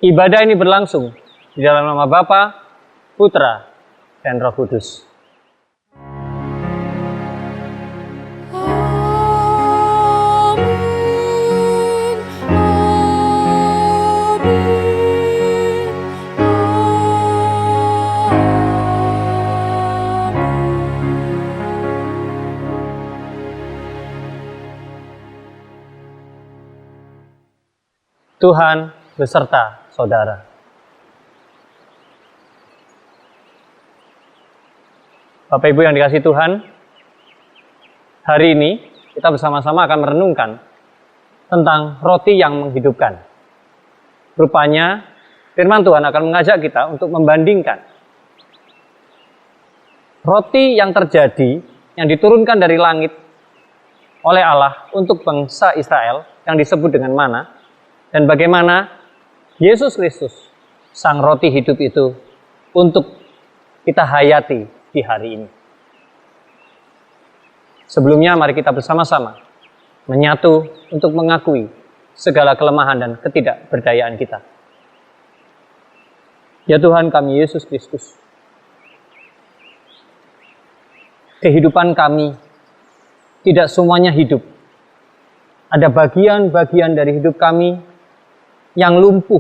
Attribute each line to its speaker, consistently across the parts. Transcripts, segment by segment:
Speaker 1: Ibadah ini berlangsung di dalam nama Bapa, Putra, dan Roh Kudus. Tuhan beserta saudara. Bapak Ibu yang dikasihi Tuhan, hari ini kita bersama-sama akan merenungkan tentang roti yang menghidupkan. Rupanya firman Tuhan akan mengajak kita untuk membandingkan roti yang terjadi, yang diturunkan dari langit oleh Allah untuk bangsa Israel yang disebut dengan mana, dan bagaimana Yesus Kristus, Sang Roti Hidup itu, untuk kita hayati di hari ini. Sebelumnya mari kita bersama-sama menyatu untuk mengakui segala kelemahan dan ketidakberdayaan kita. Ya Tuhan kami Yesus Kristus, kehidupan kami tidak semuanya hidup. Ada bagian-bagian dari hidup kami yang lumpuh,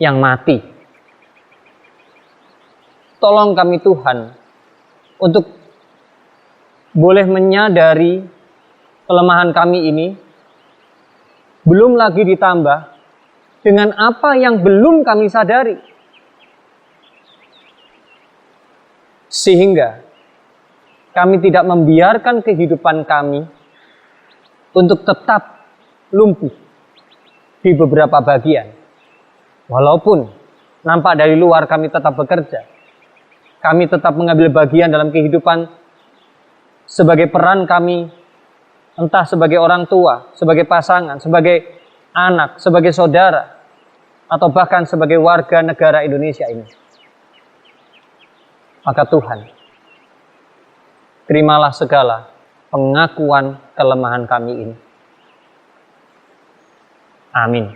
Speaker 1: yang mati. Tolong kami Tuhan untuk boleh menyadari kelemahan kami ini, belum lagi ditambah dengan apa yang belum kami sadari. Sehingga kami tidak membiarkan kehidupan kami untuk tetap lumpuh di beberapa bagian. Walaupun nampak dari luar kami tetap bekerja, kami tetap mengambil bagian dalam kehidupan sebagai peran kami, entah sebagai orang tua, sebagai pasangan, sebagai anak, sebagai saudara, atau bahkan sebagai warga negara Indonesia ini. Maka Tuhan, terimalah segala pengakuan kelemahan kami ini. Amin.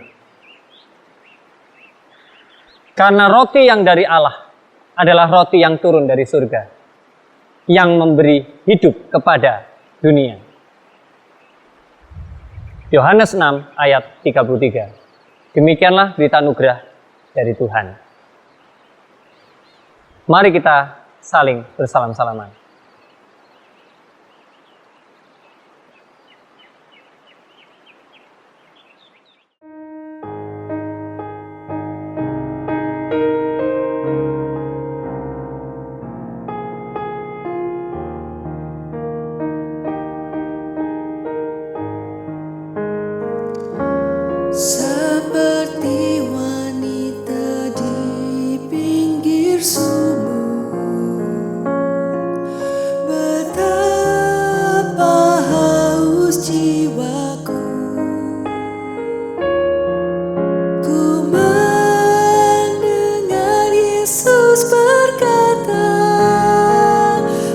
Speaker 1: Karena roti yang dari Allah adalah roti yang turun dari surga, yang memberi hidup kepada dunia. Yohanes 6 ayat 33. Demikianlah berita anugerah dari Tuhan. Mari kita saling bersalam-salaman.
Speaker 2: Seperti wanita di pinggir sumur, betapa haus jiwaku. Ku mendengar Yesus berkata,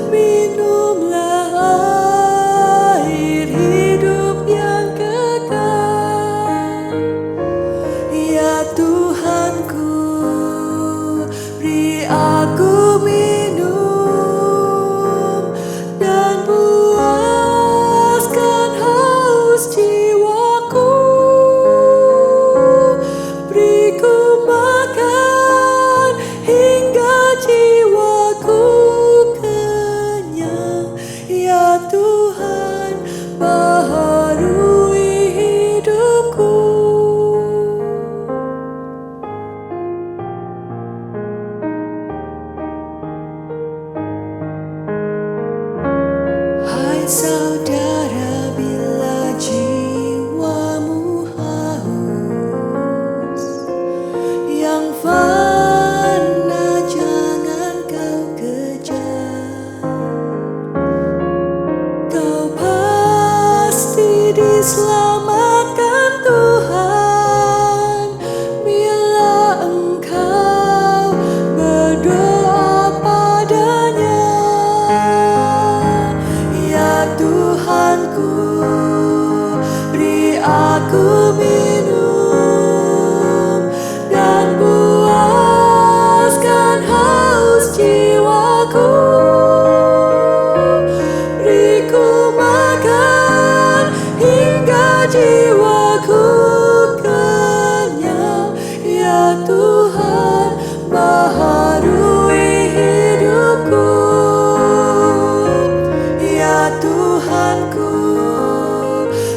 Speaker 2: minumlah air hidup yang kekal. Ya Tuhanku, beri aku minum dan puaskan haus jiwaku. Beriku makan hingga jiwaku kenyang. Ya Tuhan, baharui hidupku. Hai saudara, bila jiwamu haus, yang fana jangan kau kejar. Kau pasti diselamatkan Tuhan bila engkau berdoa padanya. Ya Tuhanku, beri aku minum dan puaskan haus jiwaku. Beriku makan hingga jiwaku kenyang. Ya Tuhan, baharui hidupku. Ya Tuhanku,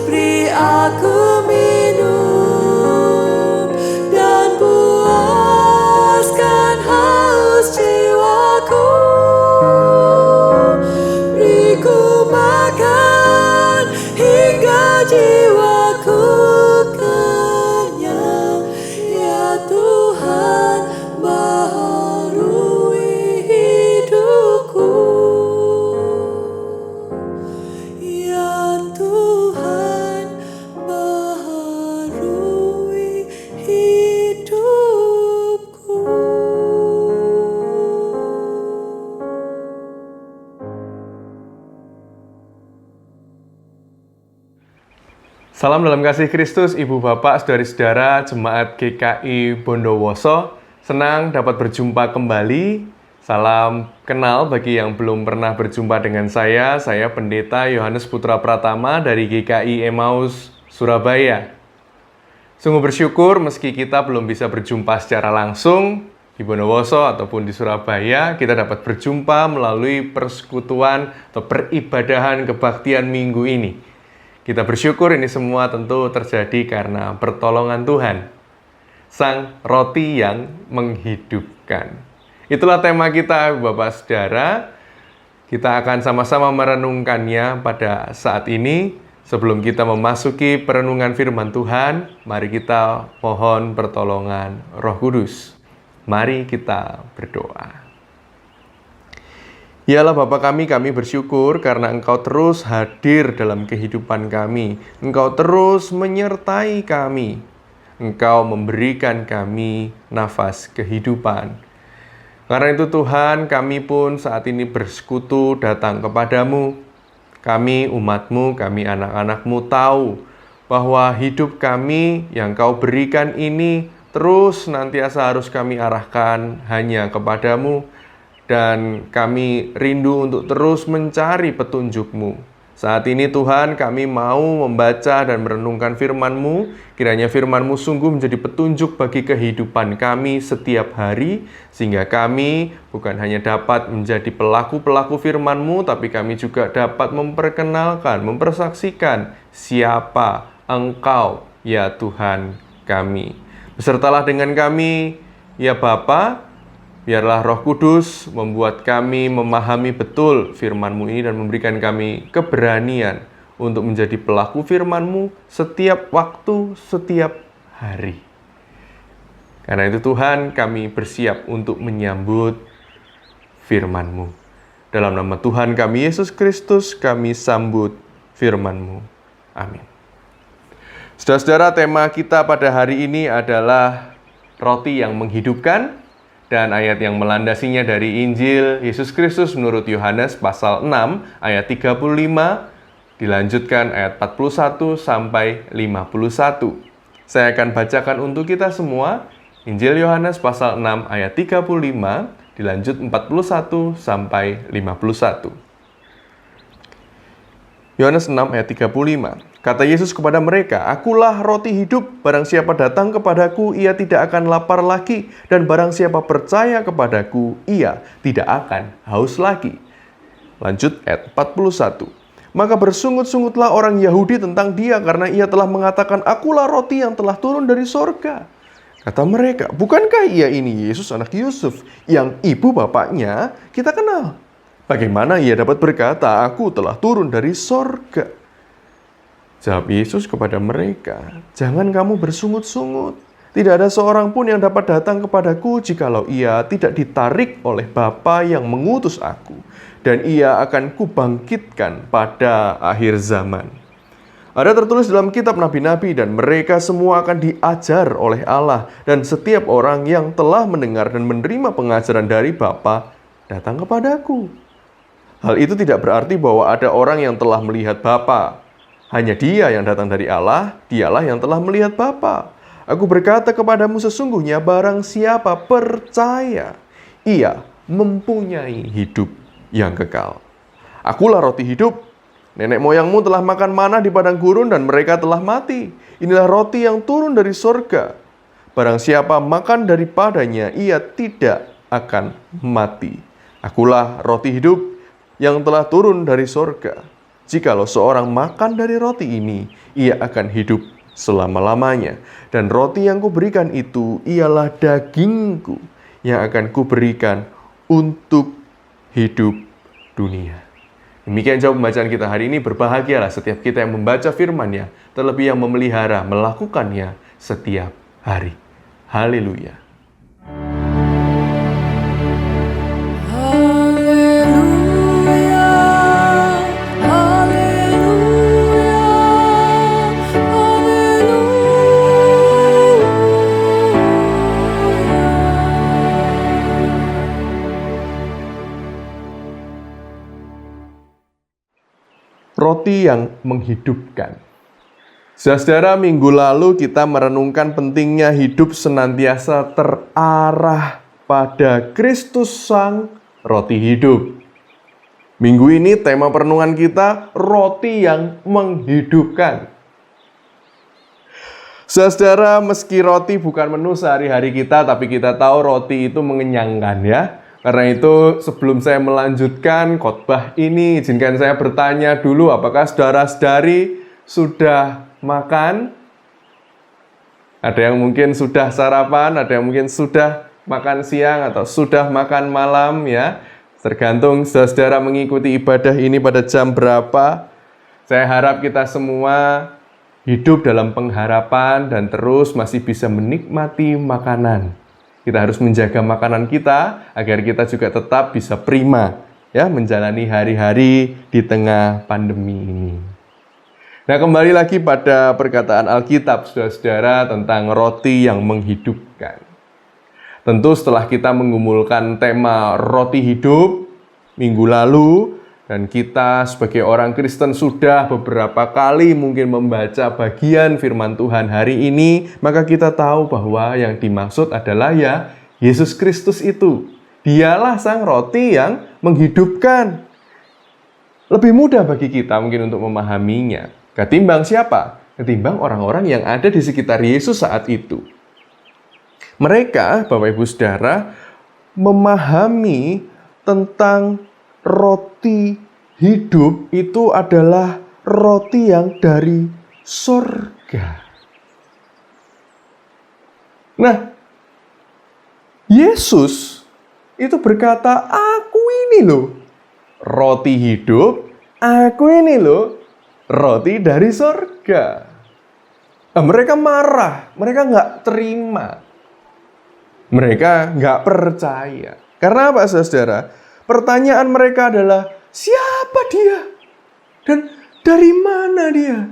Speaker 2: beri aku minum dan puaskan haus jiwaku. Beriku makan hingga jiwaku kenyang. Ya Tuhan, baharui hidupku. Ya Tuhan, baharui hidupku.
Speaker 3: Salam dalam kasih Kristus, Ibu Bapak, Saudari-saudara, Jemaat GKI Bondowoso. Senang dapat berjumpa kembali. Salam kenal bagi yang belum pernah berjumpa dengan saya. Saya Pendeta Yohanes Putra Pratama dari GKI Emmaus, Surabaya. Sungguh bersyukur meski kita belum bisa berjumpa secara langsung di Bondowoso ataupun di Surabaya, kita dapat berjumpa melalui persekutuan atau peribadahan kebaktian minggu ini. Kita bersyukur ini semua tentu terjadi karena pertolongan Tuhan, Sang Roti yang menghidupkan. Itulah tema kita, Bapak Saudara. Kita akan sama-sama merenungkannya pada saat ini. Sebelum kita memasuki perenungan firman Tuhan, mari kita mohon pertolongan Roh Kudus. Mari kita berdoa. Ya Allah Bapa kami bersyukur karena Engkau terus hadir dalam kehidupan kami. Engkau terus menyertai kami. Engkau memberikan kami nafas kehidupan. Karena itu Tuhan, kami pun saat ini bersekutu datang kepadamu. Kami umat-Mu, kami anak-anak-Mu tahu bahwa hidup kami yang Kau berikan ini terus nantiasa harus kami arahkan hanya kepadamu. dan kami rindu untuk terus mencari petunjuk-Mu. Saat ini Tuhan, kami mau membaca dan merenungkan firman-Mu. Kiranya firman-Mu sungguh menjadi petunjuk bagi kehidupan kami setiap hari, sehingga kami bukan hanya dapat menjadi pelaku-pelaku firman-Mu, tapi kami juga dapat memperkenalkan, mempersaksikan siapa Engkau, ya Tuhan kami. Besertalah dengan kami, ya Bapa. Biarlah Roh Kudus membuat kami memahami betul firman-Mu ini dan memberikan kami keberanian untuk menjadi pelaku firman-Mu setiap waktu, setiap hari. Karena itu Tuhan, kami bersiap untuk menyambut firman-Mu. Dalam nama Tuhan kami Yesus Kristus, kami sambut firman-Mu. Amin. Saudara-saudara, tema kita pada hari ini adalah roti yang menghidupkan. Dan ayat yang melandasinya dari Injil Yesus Kristus menurut Yohanes pasal 6 ayat 35 dilanjutkan ayat 41 sampai 51. Saya akan bacakan untuk kita semua Injil Yohanes pasal 6 ayat 35 dilanjut 41 sampai 51. Yohanes 6 ayat 35. Kata Yesus kepada mereka, "Akulah roti hidup, barang siapa datang kepadaku, ia tidak akan lapar lagi, dan barang siapa percaya kepadaku, ia tidak akan haus lagi." Lanjut ayat 41. Maka bersungut-sungutlah orang Yahudi tentang dia, karena ia telah mengatakan, "Akulah roti yang telah turun dari sorga." Kata mereka, "Bukankah ia ini Yesus anak Yusuf, yang ibu bapaknya kita kenal? Bagaimana ia dapat berkata, 'Aku telah turun dari sorga'?" Jawab Yesus kepada mereka, "Jangan kamu bersungut-sungut. Tidak ada seorang pun yang dapat datang kepadaku jikalau ia tidak ditarik oleh Bapa yang mengutus aku, dan ia akan kubangkitkan pada akhir zaman." Ada tertulis dalam kitab nabi-nabi, dan mereka semua akan diajar oleh Allah, dan setiap orang yang telah mendengar dan menerima pengajaran dari Bapa datang kepadaku. Hal itu tidak berarti bahwa ada orang yang telah melihat Bapa. Hanya Dia yang datang dari Allah, Dialah yang telah melihat Bapa. Aku berkata kepadamu, sesungguhnya barang siapa percaya, ia mempunyai hidup yang kekal. Akulah roti hidup. Nenek moyangmu telah makan mana di padang gurun dan mereka telah mati. Inilah roti yang turun dari sorga. Barang siapa makan daripadanya, ia tidak akan mati. Akulah roti hidup yang telah turun dari sorga. Jikalau seorang makan dari roti ini, ia akan hidup selama-lamanya. Dan roti yang kuberikan itu ialah dagingku yang akan kuberikan untuk hidup dunia. Demikian jawab pembacaan kita hari ini. Berbahagialah setiap kita yang membaca firman-Nya, terlebih yang memelihara, melakukannya setiap hari. Haleluya. Roti yang menghidupkan. Saudara, minggu lalu kita merenungkan pentingnya hidup senantiasa terarah pada Kristus Sang Roti Hidup. Minggu ini tema perenungan kita, roti yang menghidupkan. Saudara, meski roti bukan menu sehari-hari kita, tapi kita tahu roti itu mengenyangkan ya. Karena itu sebelum saya melanjutkan khotbah ini, izinkan saya bertanya dulu, apakah saudara-saudari sudah makan? Ada yang mungkin sudah sarapan, ada yang mungkin sudah makan siang atau sudah makan malam ya. Tergantung saudara mengikuti ibadah ini pada jam berapa. Saya harap kita semua hidup dalam pengharapan dan terus masih bisa menikmati makanan. Kita harus menjaga makanan kita agar kita juga tetap bisa prima ya menjalani hari-hari di tengah pandemi ini. Nah, kembali lagi pada perkataan Alkitab saudara-saudara tentang roti yang menghidupkan. Tentu setelah kita menggumulkan tema roti hidup minggu lalu, dan kita sebagai orang Kristen sudah beberapa kali mungkin membaca bagian firman Tuhan hari ini, maka kita tahu bahwa yang dimaksud adalah ya Yesus Kristus itu. Dialah sang roti yang menghidupkan. Lebih mudah bagi kita mungkin untuk memahaminya. Ketimbang siapa? Ketimbang orang-orang yang ada di sekitar Yesus saat itu. Mereka, Bapak Ibu Saudara, memahami tentang roti hidup itu adalah roti yang dari surga. Nah, Yesus itu berkata, aku ini loh roti hidup, aku ini loh roti dari surga. Nah, mereka marah, mereka nggak terima. Mereka nggak percaya. Karena apa, saudara? Pertanyaan mereka adalah, siapa dia? Dan dari mana dia?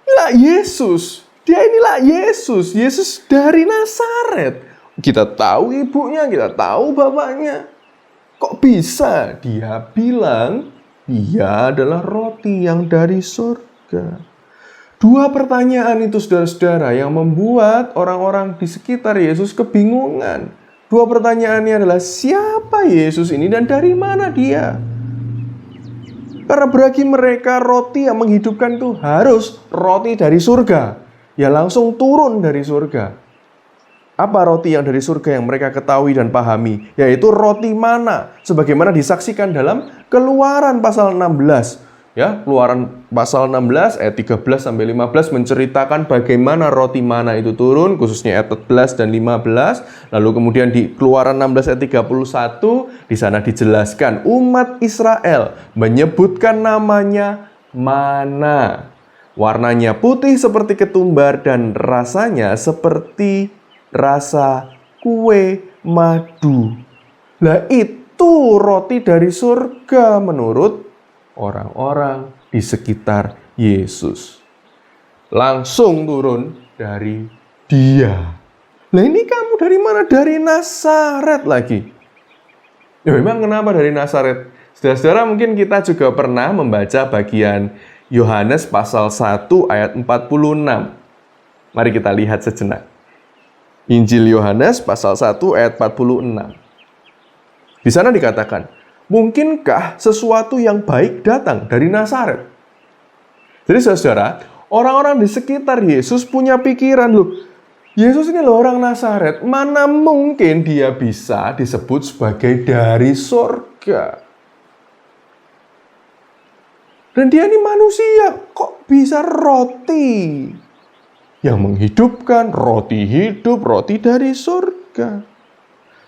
Speaker 3: Inilah Yesus. Dia inilah Yesus. Yesus dari Nazaret. Kita tahu ibunya, kita tahu bapaknya. Kok bisa dia bilang, dia adalah roti yang dari surga? Dua pertanyaan itu, saudara-saudara, yang membuat orang-orang di sekitar Yesus kebingungan. Dua pertanyaannya adalah, siapa Yesus ini dan dari mana dia? Karena bagi mereka roti yang menghidupkan itu harus roti dari surga. Ya langsung turun dari surga. Apa roti yang dari surga yang mereka ketahui dan pahami? Yaitu roti mana. Sebagaimana disaksikan dalam Keluaran pasal 16. Ya, Keluaran pasal 16 ayat 13 sampai 15 menceritakan bagaimana roti mana itu turun, khususnya ayat 14 dan 15. Lalu kemudian di Keluaran 16 ayat 31 di sana dijelaskan umat Israel menyebutkan namanya mana. Warnanya putih seperti ketumbar dan rasanya seperti rasa kue madu. Lah itu roti dari surga menurut orang-orang di sekitar Yesus. Langsung turun dari dia. Nah ini kamu dari mana? Dari Nazaret lagi. Ya memang kenapa dari Nazaret? Saudara-saudara, mungkin kita juga pernah membaca bagian Yohanes pasal 1 ayat 46. Mari kita lihat sejenak. Injil Yohanes pasal 1 ayat 46. Di sana dikatakan, mungkinkah sesuatu yang baik datang dari Nazaret? Jadi saudara, orang-orang di sekitar Yesus punya pikiran, loh, Yesus ini loh orang Nazaret, mana mungkin dia bisa disebut sebagai dari surga? Dan dia ini manusia, kok bisa roti yang menghidupkan, roti hidup, roti dari surga?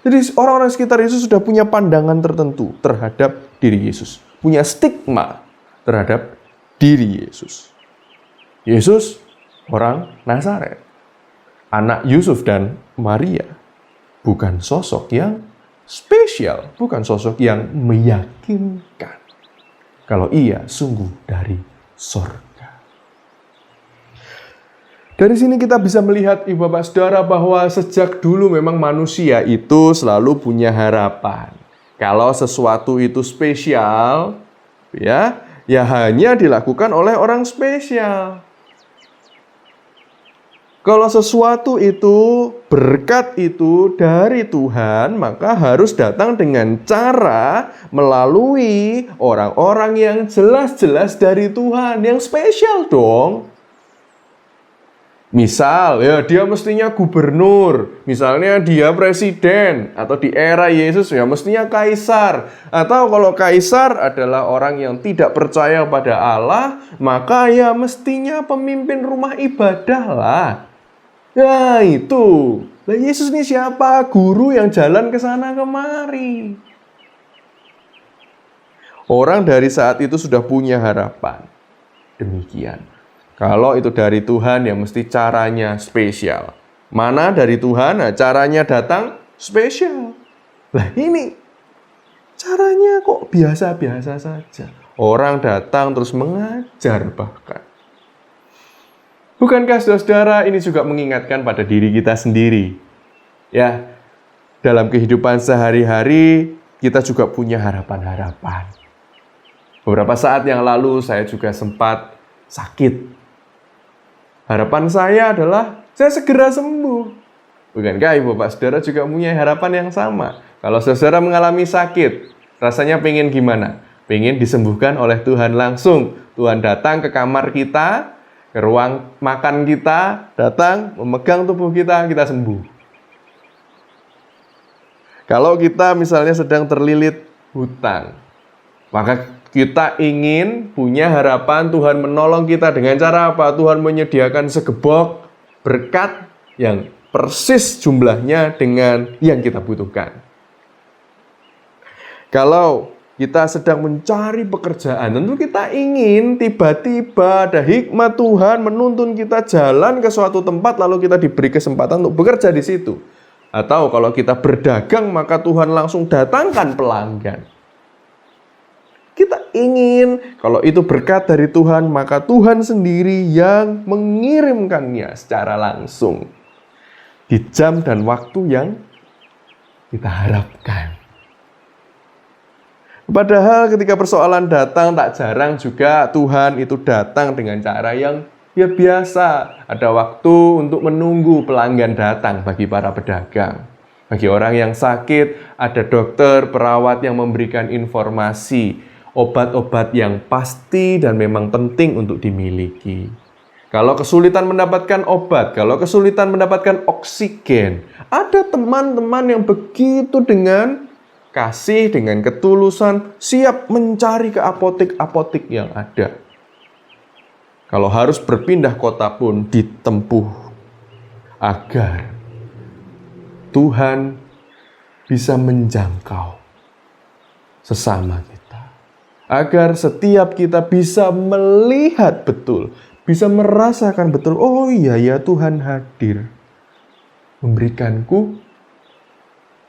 Speaker 3: Jadi orang-orang sekitar Yesus sudah punya pandangan tertentu terhadap diri Yesus. Punya stigma terhadap diri Yesus. Yesus orang Nazaret. Anak Yusuf dan Maria. Bukan sosok yang spesial. Bukan sosok yang meyakinkan. Kalau ia sungguh dari surga. Dari sini kita bisa melihat, Ibu Bapak Saudara, bahwa sejak dulu memang manusia itu selalu punya harapan. Kalau sesuatu itu spesial, ya hanya dilakukan oleh orang spesial. Kalau sesuatu itu, berkat itu dari Tuhan, maka harus datang dengan cara melalui orang-orang yang jelas-jelas dari Tuhan, yang spesial dong. Misal, ya dia mestinya gubernur, misalnya dia presiden, atau di era Yesus ya mestinya kaisar. Atau kalau kaisar adalah orang yang tidak percaya pada Allah, maka ya mestinya pemimpin rumah ibadah lah. Nah itu, nah, Yesus ini siapa? Guru yang jalan ke sana kemari. Orang dari saat itu sudah punya harapan. Demikian. Kalau itu dari Tuhan ya mesti caranya spesial. Mana dari Tuhan, nah caranya datang spesial. Lah ini, caranya kok biasa-biasa saja. Orang datang terus mengajar bahkan. Bukankah saudara-saudara ini juga mengingatkan pada diri kita sendiri? Ya, dalam kehidupan sehari-hari kita juga punya harapan-harapan. Beberapa saat yang lalu saya juga sempat sakit. Harapan saya adalah saya segera sembuh. Bukankah Ibu Bapak Saudara juga punya harapan yang sama? Kalau saudara mengalami sakit, rasanya pengen gimana? Pengen disembuhkan oleh Tuhan langsung. Tuhan datang ke kamar kita, ke ruang makan kita, datang, memegang tubuh kita sembuh. Kalau kita misalnya sedang terlilit hutang, maka kita ingin punya harapan Tuhan menolong kita dengan cara apa? Tuhan menyediakan segebok berkat yang persis jumlahnya dengan yang kita butuhkan. Kalau kita sedang mencari pekerjaan, tentu kita ingin tiba-tiba ada hikmat Tuhan menuntun kita jalan ke suatu tempat lalu kita diberi kesempatan untuk bekerja di situ. Atau kalau kita berdagang maka Tuhan langsung datangkan pelanggan. Kita ingin kalau itu berkat dari Tuhan maka Tuhan sendiri yang mengirimkannya secara langsung di jam dan waktu yang kita harapkan. Padahal ketika persoalan datang tak jarang juga Tuhan itu datang dengan cara yang ya biasa. Ada waktu untuk menunggu pelanggan datang bagi para pedagang. Bagi orang yang sakit, ada dokter, perawat yang memberikan informasi, obat-obat yang pasti dan memang penting untuk dimiliki. Kalau kesulitan mendapatkan obat, kalau kesulitan mendapatkan oksigen, ada teman-teman yang begitu dengan kasih, dengan ketulusan, siap mencari ke apotek-apotek yang ada. Kalau harus berpindah kota pun ditempuh agar Tuhan bisa menjangkau sesama kita. Agar setiap kita bisa melihat betul, bisa merasakan betul, oh iya ya Tuhan hadir. Memberikanku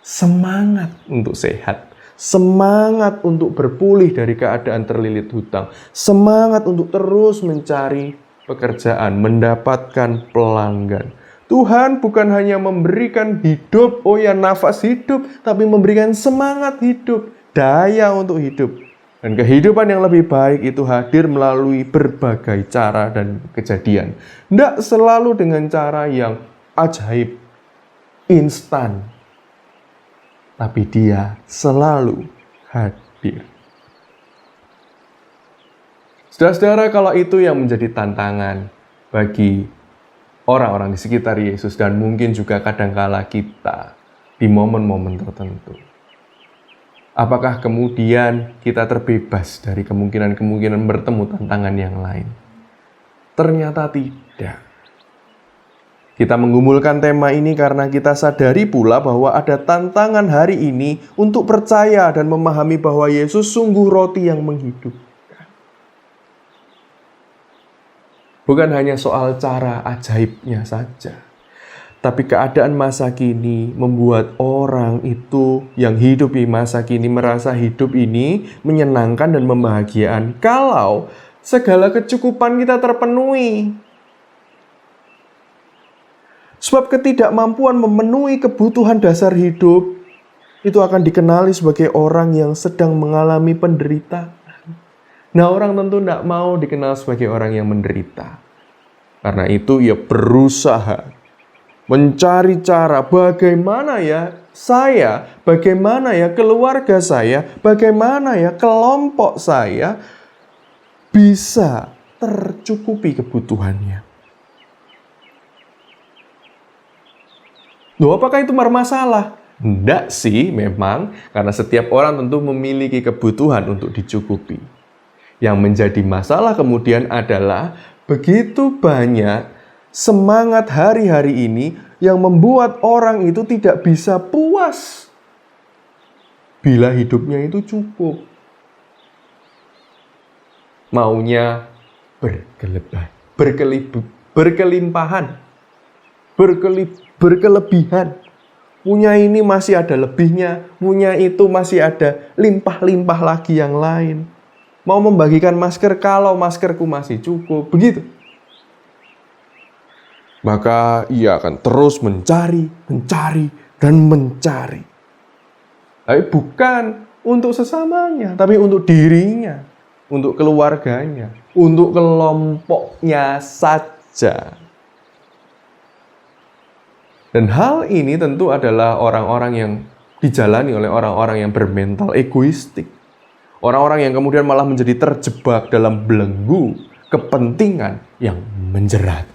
Speaker 3: semangat untuk sehat, semangat untuk berpulih dari keadaan terlilit hutang, semangat untuk terus mencari pekerjaan, mendapatkan pelanggan. Tuhan bukan hanya memberikan hidup, oh ya nafas hidup, tapi memberikan semangat hidup, daya untuk hidup. Dan kehidupan yang lebih baik itu hadir melalui berbagai cara dan kejadian. Tidak selalu dengan cara yang ajaib, instan. Tapi dia selalu hadir. Saudara-saudara, kalau itu yang menjadi tantangan bagi orang-orang di sekitar Yesus dan mungkin juga kadangkala kita di momen-momen tertentu. Apakah kemudian kita terbebas dari kemungkinan-kemungkinan bertemu tantangan yang lain? Ternyata tidak. Kita menggumulkan tema ini karena kita sadari pula bahwa ada tantangan hari ini untuk percaya dan memahami bahwa Yesus sungguh roti yang menghidupkan. Bukan hanya soal cara ajaibnya saja. Tapi keadaan masa kini membuat orang itu yang hidup di masa kini merasa hidup ini menyenangkan dan membahagiakan kalau segala kecukupan kita terpenuhi. Sebab ketidakmampuan memenuhi kebutuhan dasar hidup itu akan dikenali sebagai orang yang sedang mengalami penderitaan. Nah, orang tentu tidak mau dikenal sebagai orang yang menderita. Karena itu ia berusaha mencari cara bagaimana ya saya, bagaimana ya keluarga saya, bagaimana ya kelompok saya bisa tercukupi kebutuhannya. Loh, apakah itu bermasalah? Tidak sih memang, karena setiap orang tentu memiliki kebutuhan untuk dicukupi. Yang menjadi masalah kemudian adalah begitu banyak semangat hari-hari ini yang membuat orang itu tidak bisa puas bila hidupnya itu cukup. Maunya berkelimpahan, berkelebihan. Punya ini masih ada lebihnya, punya itu masih ada limpah-limpah lagi yang lain. Mau membagikan masker kalau maskerku masih cukup, begitu. Maka ia akan terus mencari, dan mencari. Tapi bukan untuk sesamanya, tapi untuk dirinya, untuk keluarganya, untuk kelompoknya saja. Dan hal ini tentu adalah orang-orang yang dijalani oleh orang-orang yang bermental egoistik. Orang-orang yang kemudian malah menjadi terjebak dalam belenggu kepentingan yang menjerat.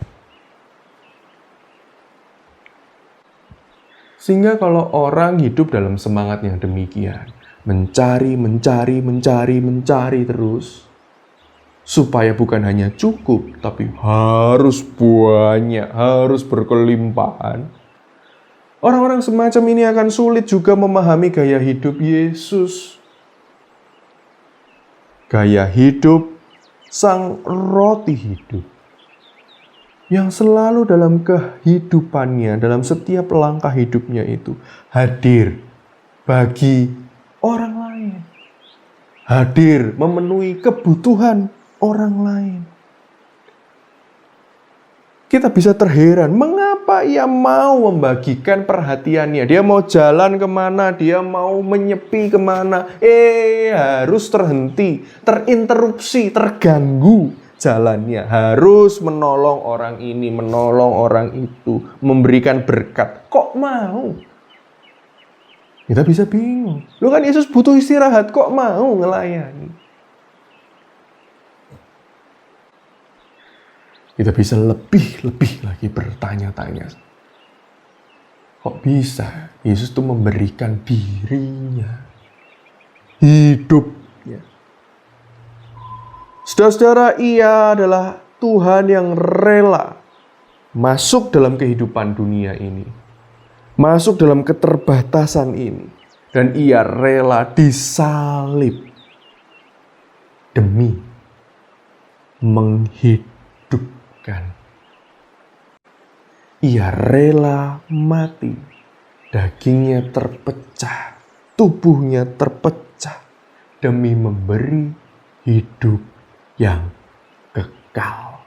Speaker 3: Sehingga kalau orang hidup dalam semangat yang demikian, mencari terus, supaya bukan hanya cukup, tapi harus banyak, harus berkelimpahan. Orang-orang semacam ini akan sulit juga memahami gaya hidup Yesus. Gaya hidup Sang Roti hidup. Yang selalu dalam kehidupannya, dalam setiap langkah hidupnya itu, hadir bagi orang lain. Hadir memenuhi kebutuhan orang lain. Kita bisa terheran, mengapa ia mau membagikan perhatiannya? Dia mau jalan kemana, dia mau menyepi kemana, harus terhenti, terinterupsi, terganggu jalannya. Harus menolong orang ini, menolong orang itu, memberikan berkat. Kok mau? Kita bisa bingung. Loh kan Yesus butuh istirahat, kok mau ngelayani? Kita bisa lebih lagi bertanya-tanya. Kok bisa Yesus tuh memberikan dirinya, hidupnya? Saudara-saudara, ia adalah Tuhan yang rela masuk dalam kehidupan dunia ini, masuk dalam keterbatasan ini, dan ia rela disalib demi menghidupkan. Ia rela mati, dagingnya terpecah, tubuhnya terpecah, demi memberi hidup yang kekal.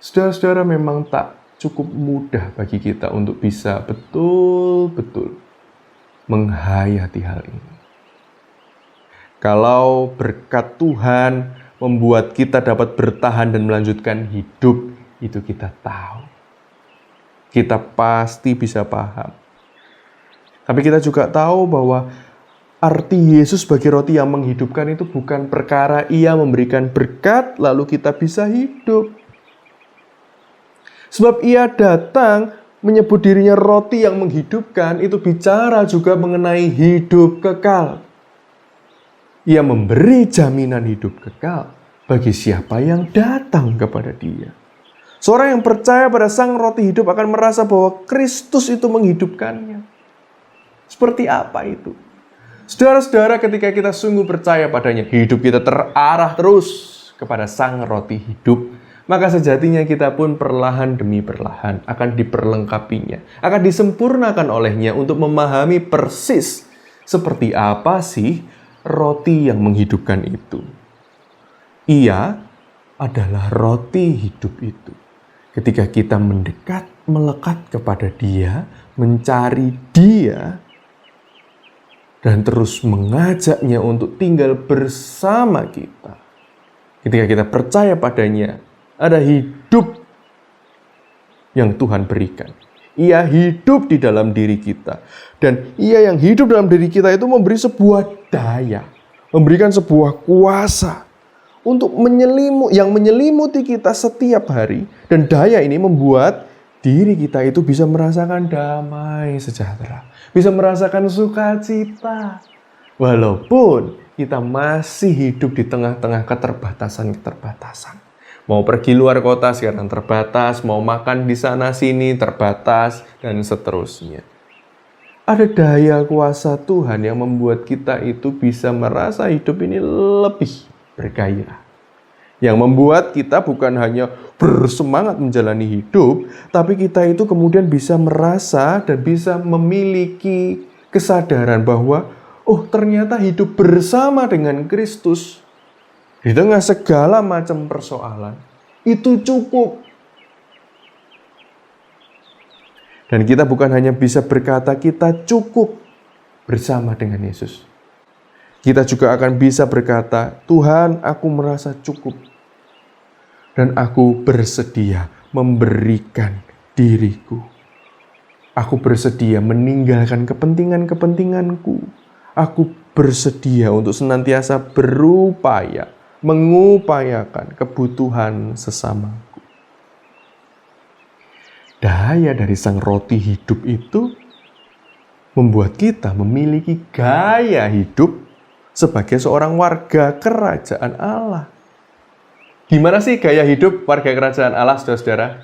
Speaker 3: Saudara-saudara, memang tak cukup mudah bagi kita untuk bisa betul-betul menghayati hal ini. Kalau berkat Tuhan membuat kita dapat bertahan dan melanjutkan hidup, itu kita tahu. Kita pasti bisa paham. Tapi kita juga tahu bahwa arti Yesus sebagai roti yang menghidupkan itu bukan perkara ia memberikan berkat lalu kita bisa hidup. Sebab ia datang menyebut dirinya roti yang menghidupkan, itu bicara juga mengenai hidup kekal. Ia memberi jaminan hidup kekal bagi siapa yang datang kepada Dia. Seorang yang percaya pada Sang Roti hidup akan merasa bahwa Kristus itu menghidupkannya. Seperti apa itu? Saudara-saudara, ketika kita sungguh percaya padanya, hidup kita terarah terus kepada Sang Roti hidup, maka sejatinya kita pun perlahan demi perlahan akan diperlengkapinya, akan disempurnakan olehnya untuk memahami persis seperti apa sih roti yang menghidupkan itu. Ia adalah roti hidup itu. Ketika kita mendekat, melekat kepada Dia, mencari Dia, dan terus mengajaknya untuk tinggal bersama kita. Ketika kita percaya padanya, ada hidup yang Tuhan berikan. Ia hidup di dalam diri kita. Dan Ia yang hidup dalam diri kita itu memberi sebuah daya, memberikan sebuah kuasa untuk yang menyelimuti kita setiap hari. Dan daya ini membuat diri kita itu bisa merasakan damai sejahtera, bisa merasakan sukacita. Walaupun kita masih hidup di tengah-tengah keterbatasan-keterbatasan. Mau pergi luar kota sekarang terbatas, mau makan di sana sini terbatas, dan seterusnya. Ada daya kuasa Tuhan yang membuat kita itu bisa merasa hidup ini lebih bergairah. Yang membuat kita bukan hanya bersemangat menjalani hidup, tapi kita itu kemudian bisa merasa dan bisa memiliki kesadaran bahwa, oh ternyata hidup bersama dengan Kristus di tengah segala macam persoalan, itu cukup. Dan kita bukan hanya bisa berkata kita cukup bersama dengan Yesus. Kita juga akan bisa berkata, Tuhan, aku merasa cukup. dan aku bersedia memberikan diriku. Aku bersedia meninggalkan kepentingan-kepentinganku. Aku bersedia untuk senantiasa berupaya, mengupayakan kebutuhan sesamaku. Daya dari sang roti hidup itu membuat kita memiliki gaya hidup sebagai seorang warga kerajaan Allah. Gimana sih gaya hidup warga kerajaan Allah, saudara-saudara?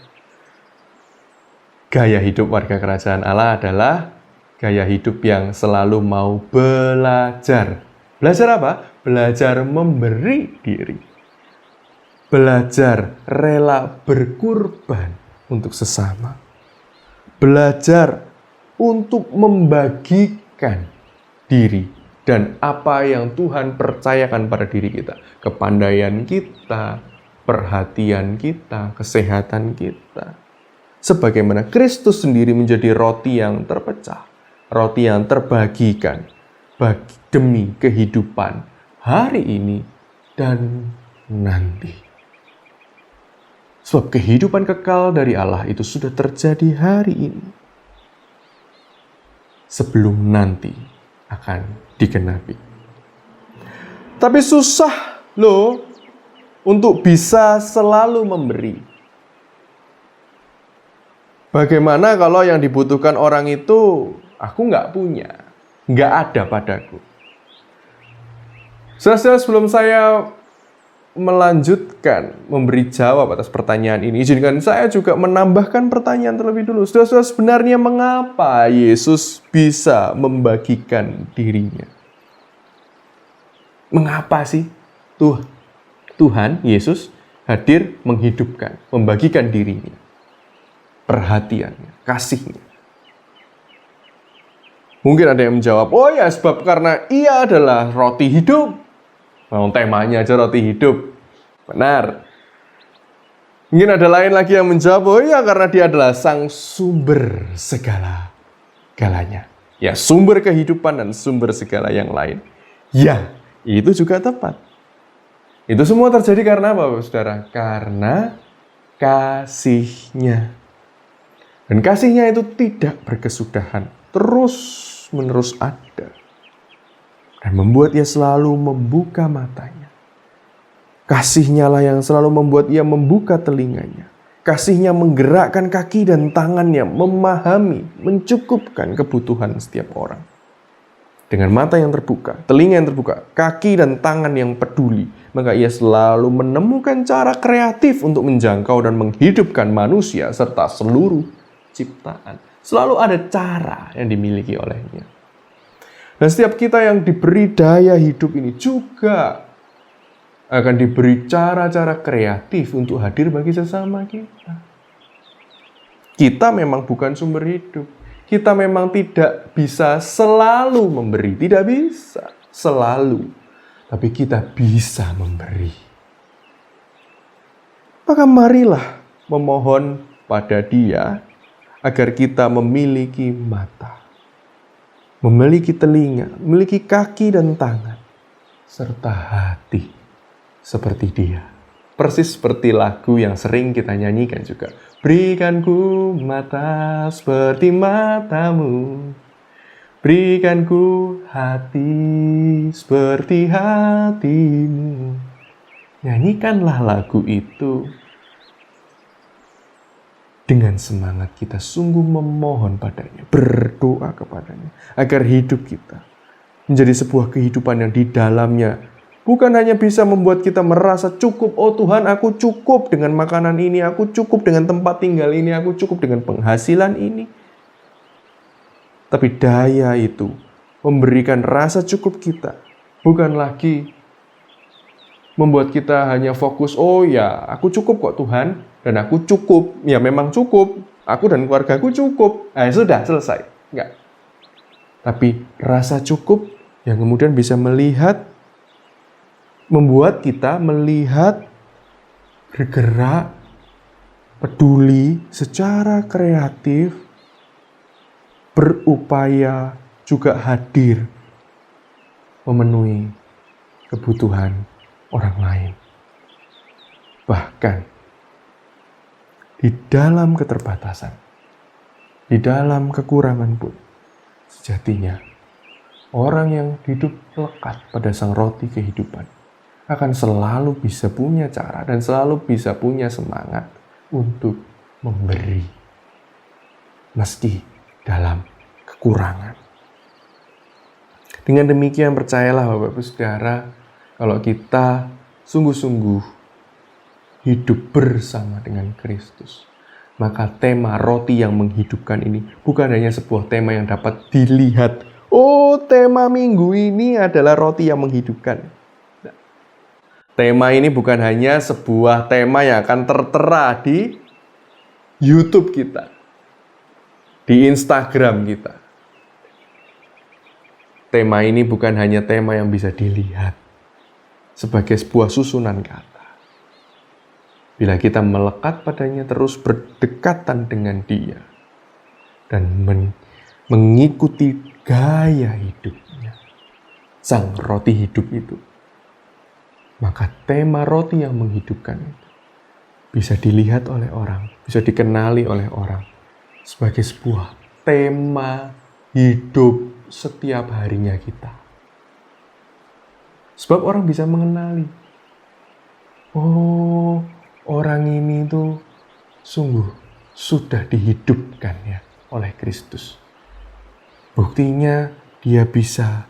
Speaker 3: Gaya hidup warga kerajaan Allah adalah gaya hidup yang selalu mau belajar. Belajar apa? Belajar memberi diri. Belajar rela berkurban untuk sesama. Belajar untuk membagikan diri dan apa yang Tuhan percayakan pada diri kita. Kepandaian kita, perhatian kita, kesehatan kita. Sebagaimana Kristus sendiri menjadi roti yang terpecah, roti yang terbagikan demi kehidupan hari ini dan nanti. Sebab kehidupan kekal dari Allah itu sudah terjadi hari ini, sebelum nanti akan digenapi. Tapi susah loh untuk bisa selalu memberi. Bagaimana kalau yang dibutuhkan orang itu aku nggak punya, nggak ada padaku? Saudara, sebelum saya melanjutkan memberi jawab atas pertanyaan ini, izinkan saya juga menambahkan pertanyaan terlebih dulu. Saudara, sebenarnya mengapa Yesus bisa membagikan dirinya? Mengapa sih Tuhan Yesus hadir menghidupkan, membagikan dirinya, perhatiannya, kasihnya? Mungkin ada yang menjawab, oh ya sebab karena ia adalah roti hidup. Temanya aja roti hidup. Benar. Mungkin ada lain lagi yang menjawab, oh ya karena dia adalah sang sumber segala-galanya. Ya, sumber kehidupan dan sumber segala yang lain. Ya, itu juga tepat. Itu semua terjadi karena apa, saudara? Karena kasihnya. Dan kasihnya itu tidak berkesudahan. Terus-menerus ada. Dan membuat ia selalu membuka matanya. Kasihnya lah yang selalu membuat ia membuka telinganya. Kasihnya menggerakkan kaki dan tangannya, memahami, mencukupkan kebutuhan setiap orang. Dengan mata yang terbuka, telinga yang terbuka, kaki dan tangan yang peduli, maka ia selalu menemukan cara kreatif untuk menjangkau dan menghidupkan manusia serta seluruh ciptaan. Selalu ada cara yang dimiliki olehnya. Dan setiap kita yang diberi daya hidup ini juga akan diberi cara-cara kreatif untuk hadir bagi sesama kita. Kita memang bukan sumber hidup. Kita memang tidak bisa selalu memberi. Tidak bisa selalu. Tapi kita bisa memberi. Maka marilah memohon pada Dia agar kita memiliki mata, memiliki telinga, memiliki kaki dan tangan, serta hati seperti Dia. Persis seperti lagu yang sering kita nyanyikan juga. Berikan ku mata seperti matamu, berikan ku hati seperti hatimu. Nyanyikanlah lagu itu dengan semangat kita sungguh memohon padanya, berdoa kepadanya, agar hidup kita menjadi sebuah kehidupan yang di dalamnya bukan hanya bisa membuat kita merasa cukup, oh Tuhan aku cukup dengan makanan ini, aku cukup dengan tempat tinggal ini, aku cukup dengan penghasilan ini. Tapi daya itu memberikan rasa cukup kita, bukan lagi membuat kita hanya fokus, oh ya aku cukup kok Tuhan, dan aku cukup, ya memang cukup, aku dan keluargaku cukup. Sudah, selesai. Enggak. Tapi rasa cukup yang kemudian bisa membuat kita melihat, bergerak, peduli secara kreatif, berupaya juga hadir, memenuhi kebutuhan orang lain. Bahkan di dalam keterbatasan, di dalam kekurangan pun, sejatinya orang yang hidup lekat pada sang roti kehidupan akan selalu bisa punya cara dan selalu bisa punya semangat untuk memberi, meski dalam kekurangan. Dengan demikian percayalah Bapak Ibu Saudara, kalau kita sungguh-sungguh hidup bersama dengan Kristus, maka tema roti yang menghidupkan ini bukan hanya sebuah tema yang dapat dilihat. Oh, tema minggu ini adalah roti yang menghidupkan. Tema ini bukan hanya sebuah tema yang akan tertera di YouTube kita, di Instagram kita. Tema ini bukan hanya tema yang bisa dilihat sebagai sebuah susunan kata. Bila kita melekat padanya, terus berdekatan dengan Dia dan mengikuti gaya hidupnya, sang roti hidup itu, maka tema roti yang menghidupkan itu bisa dilihat oleh orang, bisa dikenali oleh orang sebagai sebuah tema hidup setiap harinya kita. Sebab orang bisa mengenali, oh, orang ini tuh sungguh sudah dihidupkan ya oleh Kristus. Buktinya dia bisa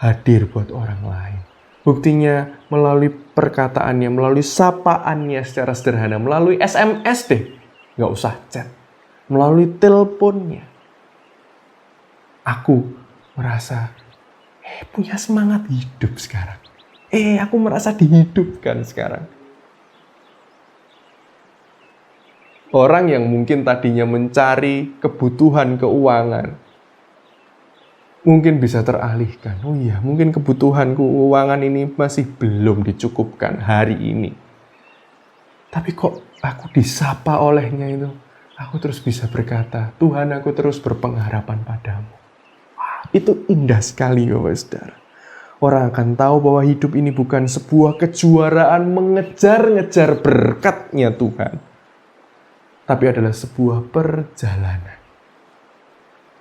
Speaker 3: hadir buat orang lain. Buktinya melalui perkataannya, melalui sapaannya secara sederhana, melalui SMS deh, nggak usah chat, melalui teleponnya. Aku merasa punya semangat hidup sekarang. Aku merasa dihidupkan sekarang. Orang yang mungkin tadinya mencari kebutuhan keuangan, mungkin bisa teralihkan. Oh iya, mungkin kebutuhan keuangan ini masih belum dicukupkan hari ini. Tapi kok aku disapa olehnya itu, aku terus bisa berkata, Tuhan, aku terus berpengharapan padamu. Wah, itu indah sekali Bapak Saudara. Orang akan tahu bahwa hidup ini bukan sebuah kejuaraan mengejar-ngejar berkatnya Tuhan, tapi adalah sebuah perjalanan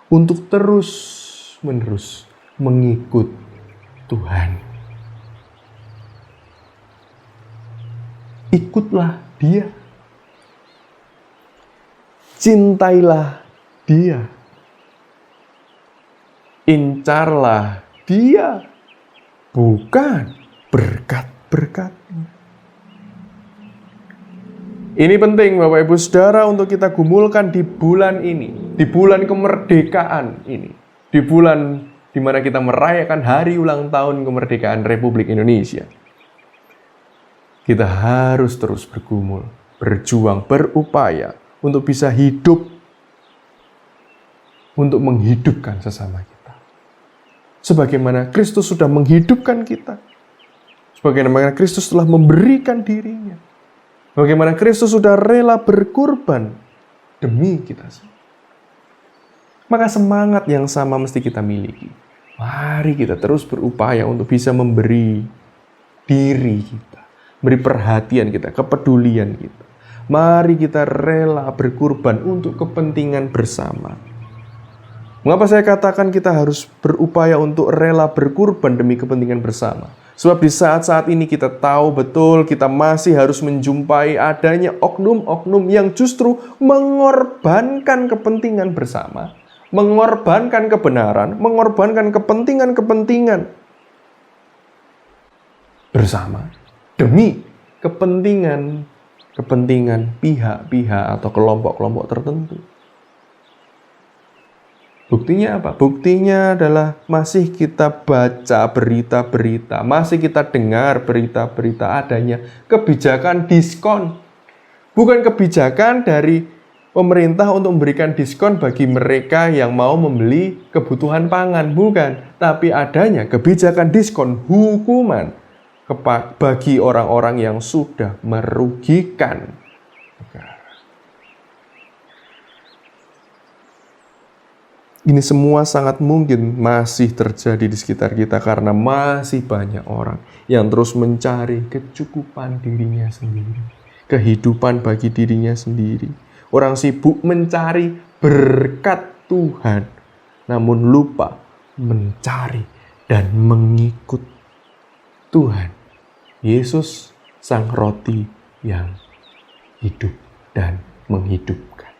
Speaker 3: untuk terus-menerus mengikut Tuhan. Ikutlah Dia. Cintailah Dia. Incarlah Dia. Bukan berkat-berkatnya. Ini penting Bapak Ibu Saudara untuk kita gumulkan di bulan ini, di bulan kemerdekaan ini, di bulan di mana kita merayakan hari ulang tahun kemerdekaan Republik Indonesia. Kita harus terus bergumul, berjuang, berupaya untuk bisa hidup, untuk menghidupkan sesama kita. Sebagaimana Kristus sudah menghidupkan kita, sebagaimana Kristus telah memberikan dirinya, bagaimana Kristus sudah rela berkorban demi kita semua. Maka semangat yang sama mesti kita miliki. Mari kita terus berupaya untuk bisa memberi diri kita, beri perhatian kita, kepedulian kita. Mari kita rela berkorban untuk kepentingan bersama. Mengapa saya katakan kita harus berupaya untuk rela berkorban demi kepentingan bersama? Sebab di saat-saat ini kita tahu betul kita masih harus menjumpai adanya oknum-oknum yang justru mengorbankan kepentingan bersama, mengorbankan kebenaran, mengorbankan kepentingan-kepentingan bersama demi kepentingan pihak-pihak atau kelompok-kelompok tertentu. Buktinya apa? Buktinya adalah masih kita baca berita-berita, masih kita dengar berita-berita adanya kebijakan diskon. Bukan kebijakan dari pemerintah untuk memberikan diskon bagi mereka yang mau membeli kebutuhan pangan, bukan. Tapi adanya kebijakan diskon hukuman bagi orang-orang yang sudah merugikan negara. Ini semua sangat mungkin masih terjadi di sekitar kita karena masih banyak orang yang terus mencari kecukupan dirinya sendiri, kehidupan bagi dirinya sendiri, Orang sibuk mencari berkat Tuhan, namun lupa mencari dan mengikut Tuhan. Yesus, sang roti yang hidup dan menghidupkan.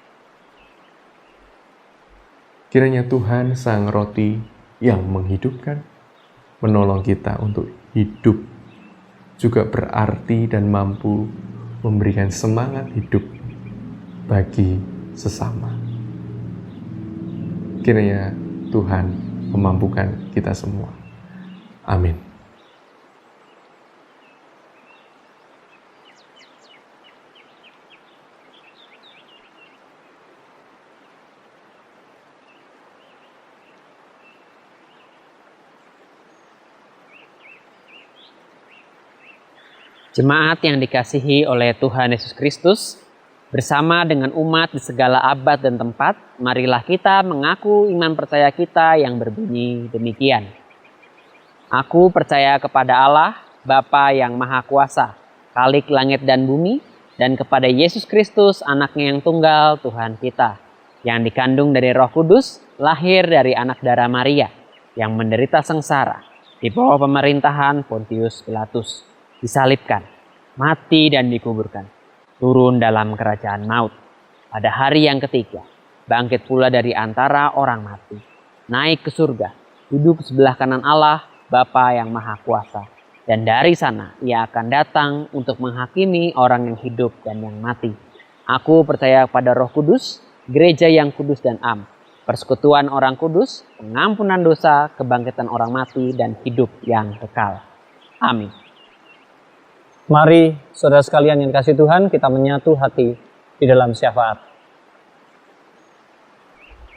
Speaker 3: Kiranya Tuhan, sang roti yang menghidupkan, menolong kita untuk hidup, juga berarti dan mampu memberikan semangat hidup bagi sesama. Kiranya Tuhan memampukan kita semua. Amin.
Speaker 4: Jemaat yang dikasihi oleh Tuhan Yesus Kristus, bersama dengan umat di segala abad dan tempat, marilah kita mengaku iman percaya kita yang berbunyi demikian. Aku percaya kepada Allah, Bapa yang Maha Kuasa, Khalik langit dan bumi, dan kepada Yesus Kristus, anaknya yang tunggal, Tuhan kita, yang dikandung dari Roh Kudus, lahir dari anak darah Maria, yang menderita sengsara, di bawah pemerintahan Pontius Pilatus, disalibkan, mati dan dikuburkan, turun dalam kerajaan maut. Pada hari yang ketiga, bangkit pula dari antara orang mati, naik ke surga, duduk sebelah kanan Allah, Bapa yang Maha Kuasa. Dan dari sana ia akan datang untuk menghakimi orang yang hidup dan yang mati. Aku percaya pada Roh Kudus, gereja yang kudus dan am, persekutuan orang kudus, pengampunan dosa, kebangkitan orang mati, dan hidup yang kekal. Amin.
Speaker 1: Mari saudara sekalian yang kasih Tuhan, kita menyatu hati di dalam syafaat.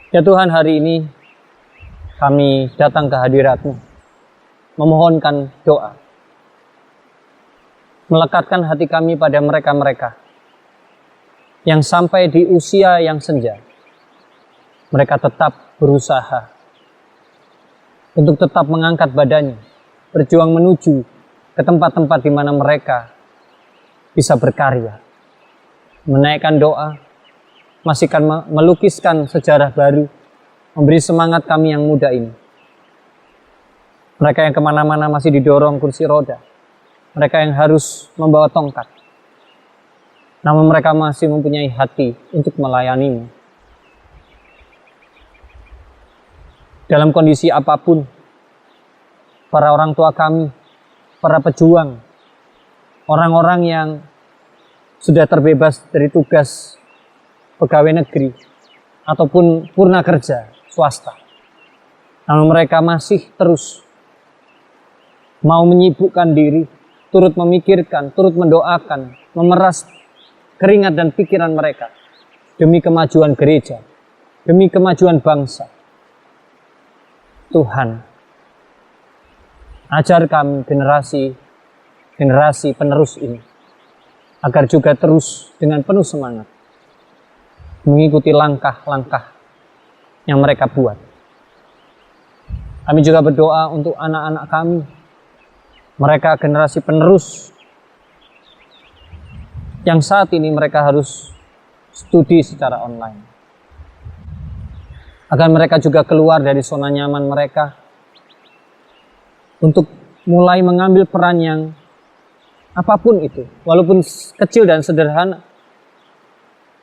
Speaker 1: Ya Tuhan, hari ini kami datang ke hadirat-Mu, memohonkan doa. Melekatkan hati kami pada mereka-mereka yang sampai di usia yang senja, mereka tetap berusaha untuk tetap mengangkat badannya, berjuang menuju ke tempat-tempat di mana mereka bisa berkarya, menaikkan doa, masih akan melukiskan sejarah baru, memberi semangat kami yang muda ini. Mereka yang kemana-mana masih didorong kursi roda, mereka yang harus membawa tongkat, namun mereka masih mempunyai hati untuk melayani-Mu. Dalam kondisi apapun, para orang tua kami, para pejuang, orang-orang yang sudah terbebas dari tugas pegawai negeri ataupun purna kerja swasta, namun mereka masih terus mau menyibukkan diri, turut memikirkan, turut mendoakan, memeras keringat dan pikiran mereka demi kemajuan gereja, demi kemajuan bangsa. Tuhan, ajar kami generasi penerus ini, agar juga terus dengan penuh semangat mengikuti langkah-langkah yang mereka buat. Kami juga berdoa untuk anak-anak kami, mereka generasi penerus yang saat ini mereka harus studi secara online, agar mereka juga keluar dari zona nyaman mereka untuk mulai mengambil peran yang apapun itu, walaupun kecil dan sederhana,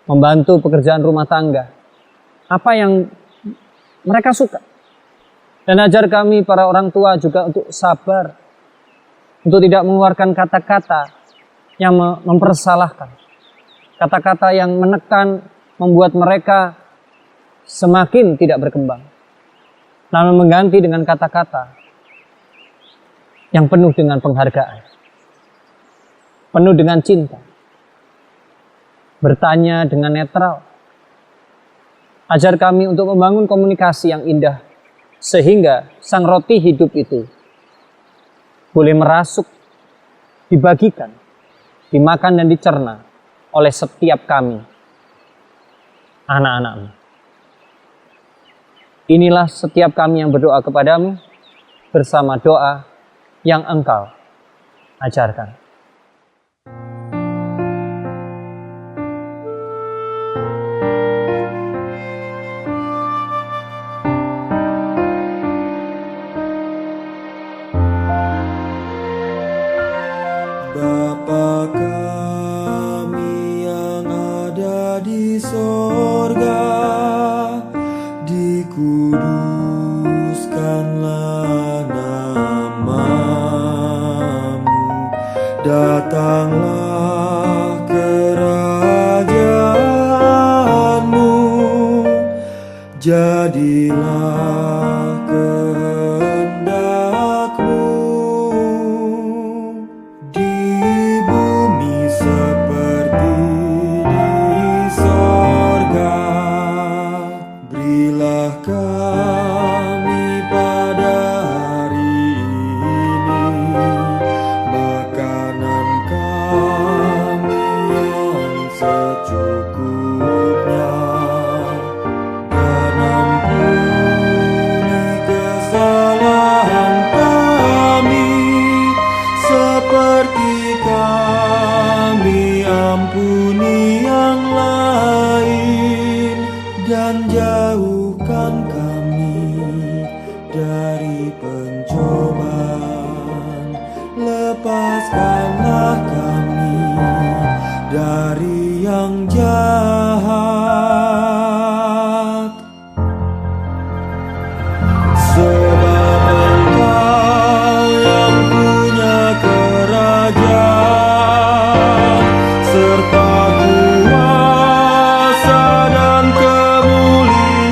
Speaker 1: membantu pekerjaan rumah tangga, apa yang mereka suka. Dan ajar kami para orang tua juga untuk sabar, untuk tidak mengeluarkan kata-kata yang mempersalahkan, kata-kata yang menekan, membuat mereka semakin tidak berkembang, namun mengganti dengan kata-kata yang penuh dengan penghargaan, penuh dengan cinta, bertanya dengan netral. Ajar kami untuk membangun komunikasi yang indah, sehingga sang roti hidup itu boleh merasuk, dibagikan, dimakan dan dicerna oleh setiap kami, anak-anak-Mu. Inilah setiap kami yang berdoa kepadamu, bersama doa yang Engkau ajarkan.
Speaker 5: Bapa kami yang ada di sorga, dikuduskanlah namamu, datanglah kerajaanmu, jadilah kehendakmu di bumi seperti di sorga. Berilah kami pada hari ini makanan kami yang secukupnya, dan ampuni kesalahan kami seperti kami ampuni yang lain, dan jauhkan kami dari pencobaan, lepaskanlah kami dari yang jahat. Sebab Engkau yang punya kerajaan serta kuasa dan kemuliaan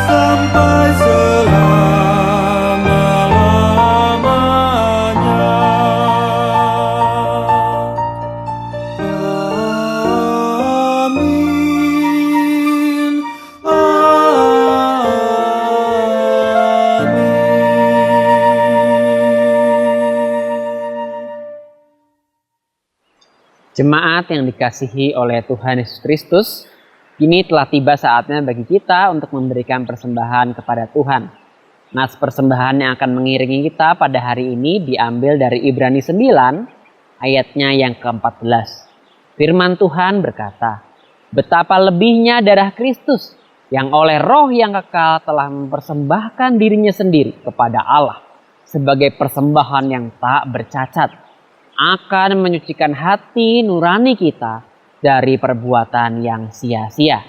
Speaker 5: sampai selama-lamanya. Amin.
Speaker 4: Jemaat yang dikasihi oleh Tuhan Yesus Kristus, kini telah tiba saatnya bagi kita untuk memberikan persembahan kepada Tuhan. Nas persembahan yang akan mengiringi kita pada hari ini diambil dari Ibrani 9 ayatnya yang ke-14. Firman Tuhan berkata, "Betapa lebihnya darah Kristus yang oleh Roh yang kekal telah mempersembahkan dirinya sendiri kepada Allah sebagai persembahan yang tak bercacat, akan menyucikan hati nurani kita dari perbuatan yang sia-sia,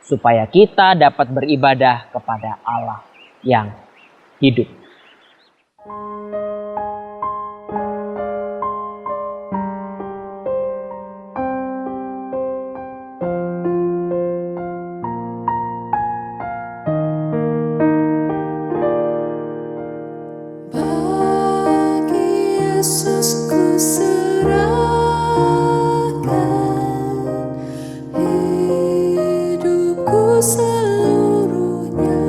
Speaker 4: supaya kita dapat beribadah kepada Allah yang hidup."
Speaker 2: Bagi Yesus ku serahkan hidupku seluruhnya.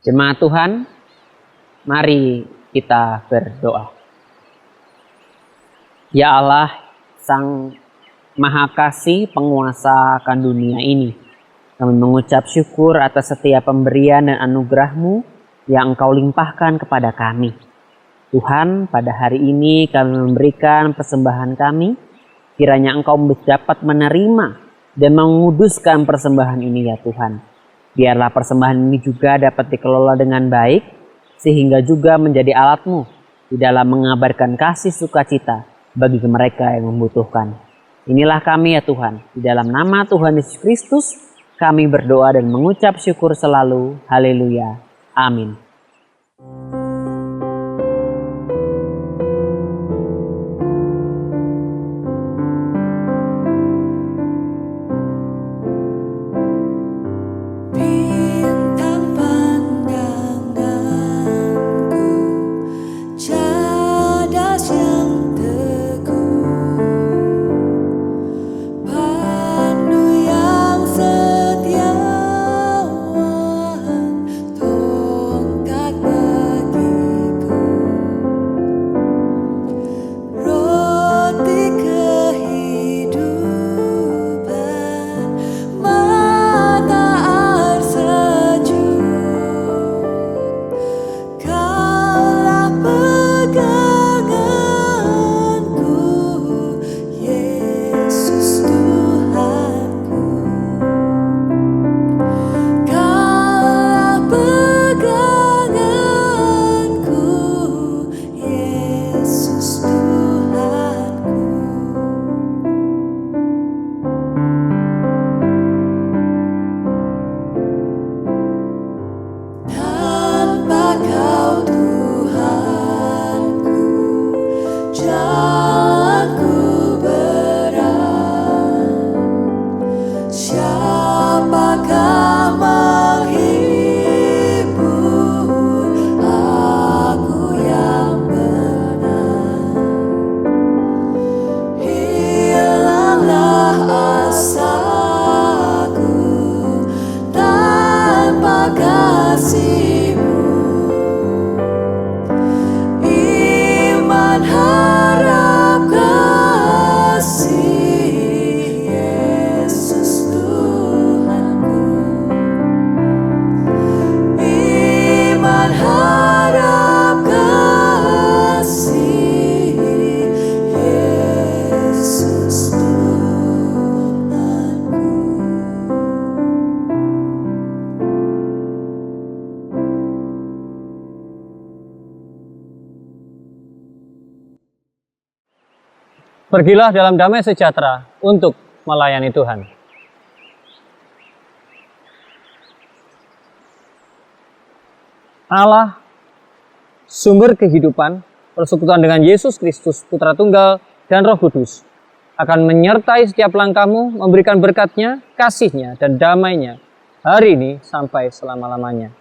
Speaker 4: Jemaat Tuhan, mari kita berdoa. Ya Allah, Sang Maha Kasih, penguasa akan dunia ini, kami mengucap syukur atas setiap pemberian dan anugerah-Mu yang Engkau limpahkan kepada kami. Tuhan, pada hari ini kami memberikan persembahan kami, kiranya Engkau dapat menerima dan menguduskan persembahan ini ya Tuhan. Biarlah persembahan ini juga dapat dikelola dengan baik, sehingga juga menjadi alat-Mu di dalam mengabarkan kasih sukacita bagi mereka yang membutuhkan. Inilah kami ya Tuhan, di dalam nama Tuhan Yesus Kristus, kami berdoa dan mengucap syukur selalu. Haleluya. Amin.
Speaker 2: Bintang pandanganku, cadas yang teguh, pandu yang setiawan, tongkat bagiku, roti kehidupan, mata air sejuk. Kaulah peganganku, Yesus Tuhanku. Kaulah peganganku, Yesus Tuhanku. Tanpa Kau Tuhanku, jalanku berat. Siapakah menghibur aku yang benar? Hilanglah asaku tanpa kasih-Mu. Iman, harap, kasih, Yesus Tuhanku. Iman, harap, kasih, Yesus Tuhanku.
Speaker 1: Pergilah dalam damai sejahtera untuk melayani Tuhan. Allah, sumber kehidupan, persekutuan dengan Yesus Kristus, Putra Tunggal dan Roh Kudus, akan menyertai setiap langkahmu, memberikan berkat-Nya, kasih-Nya, dan damai-Nya hari ini sampai selama-lamanya.